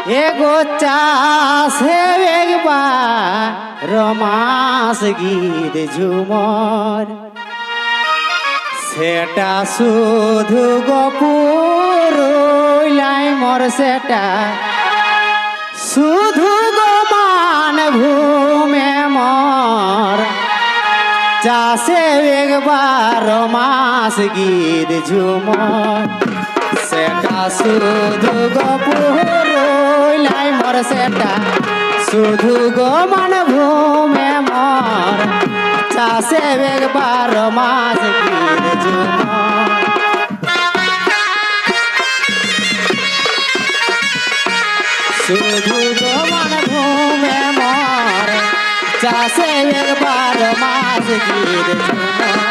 एगो चासे एकबार रमास गीत झुमर सेटा शुधु गपुर मोर सेटा शुधु गमान भूमे मोर चासे एकबार रमास गीत झुमर सेटा शुधु गपुर मोर सेटा शुधु गमान भूमे मोर चासे एकबार रमास गीत झुमर शुधु गमान भूमे मोर चासे एकबार रमास गीत झुमर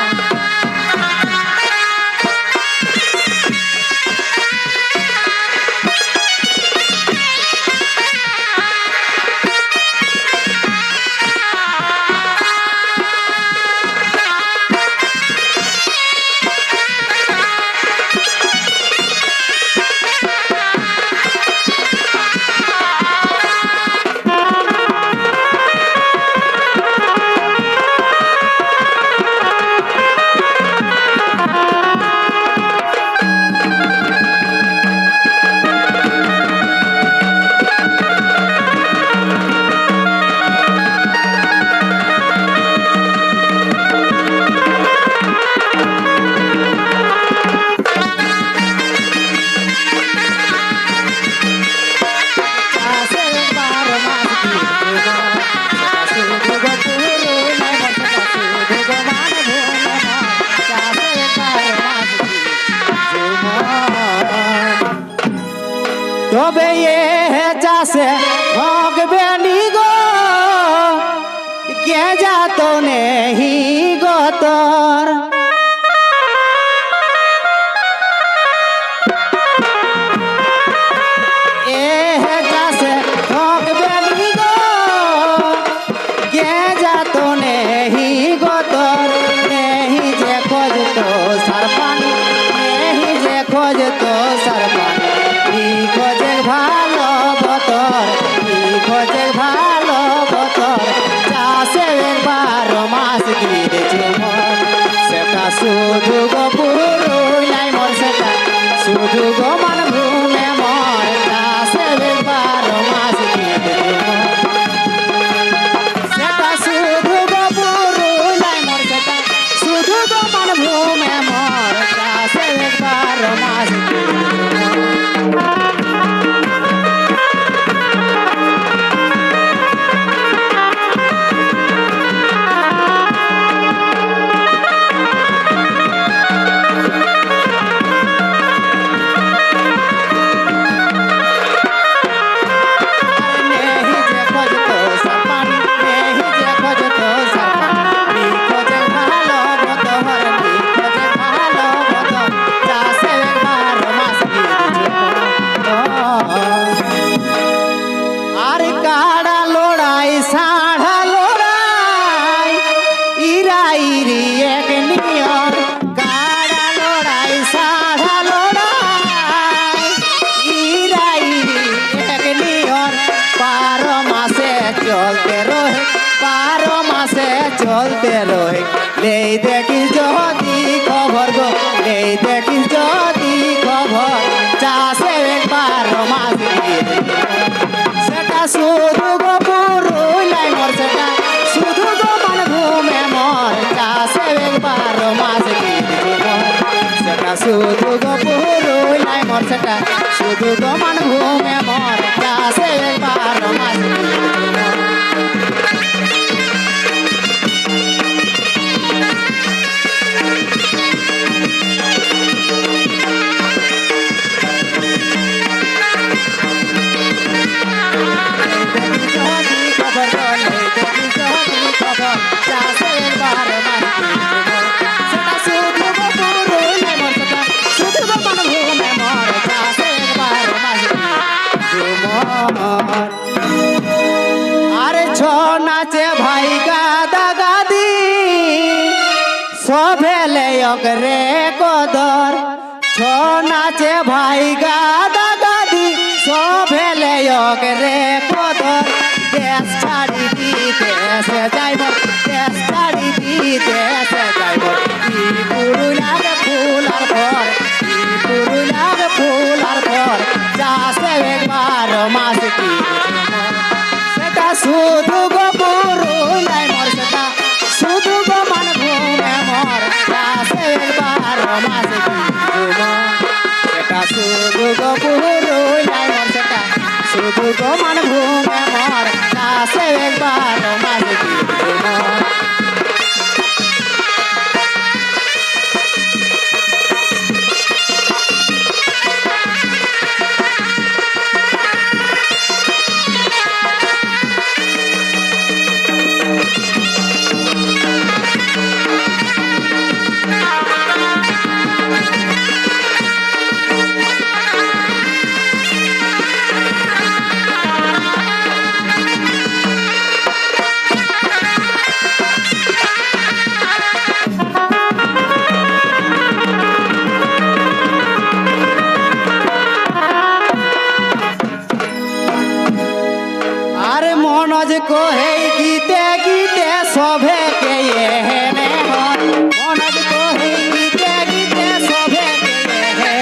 তবে এ চাষে ভগবে নিগো কে যাত নেহি গতর এ চাষে ভগবে নিগো কে যাত নেহি গতর নেহি যে খোঁজত সার পানি নেহি যে খোঁজত সার পানি খোঁজে ভালো বতর খোঁজে ভালো বতর চাষে একবার রমাস গীত ঝুমর সেটা শুধু গপুর মোর সেটা শুধু গমান ভূমে মোর চাষে একবার রমাস গীত ঝুমর সেটা শুধু গপুর মোর সেটা শুধু গমান ভূমে মোর চাষে একবার রমাস গীত ঝুমর চলতে রহে নেই দেখিস যদি খবর গো নেই দেখিস যদি খবর চাষে একবার রমাস গীত সেটা শুধু গপুর মোর সেটা শুধু গমান ভূমে মোর চাষে একবার রমাস গীত সেটা শুধু গপুর মোর সেটা শুধু গমান ভূমে মোর চাষে একবার রমাস গীত আরে ছ নাচে ভাই গাদা গাদি সভেলে অগরে কদর ছ নাচে ভাই গাদা গাদি সব ফেলে রে কদর দেশ ছাড়ি বিদেশে যাইব দেশ ছাড়ি বিদেশে যাইব কি পুরুলার ফুলার ঘর কি পুরুলার ফুলার ঘর যাসে একবার মাস কি সেটা শুধু গো পুরুলাই মোর সেটা শুধু গো মান ঘুমে মোর যাসে একবার মাস কি সেটা শুধু গো পুরুলাই মোর সেটা শুধু গো মান ঘুমে মোর যাসে একবার মাস কি মনজ কহে গীতে গীতে সভে কে হেনে হন মনজ কহে গীতে গীতে সভে কে হেনে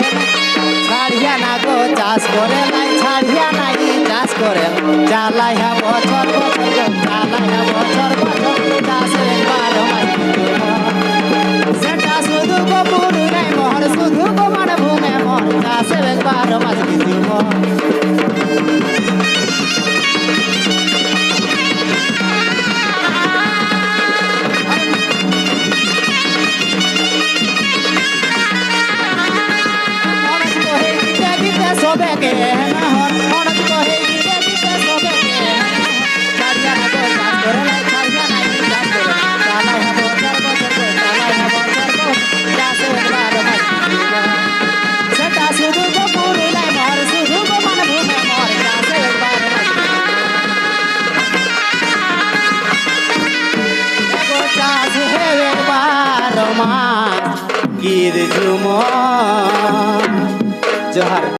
ছাড়িয়া না গো চাষ করে নাই ছাড়িয়া নাই চাষ করে জ্বালাইয়া বছর বছর জ্বালাইয়া বছর বছর চাষে বারো মাস সেটা শুধু গো পুরু নাই মোহর শুধু গো মানে ভূমে মোর চাষে বারো মাস কিছু সবে কে নহর মনজ কহে গীতে গীতে সবে কে ছাড়িয়া না গো চাষ করে নাই ছাড়িয়া নাই চাষ করে চালাই হব বছর বছর চালাই হব বছর বছর চাষে বারো মাস সেটা শুধু গো পুরুলাই মোর শুধু গো মান ভূমে মোর চাষে বারো মাস গো চাষ হেবে বারো মাস গীত ঝুমর জোহার।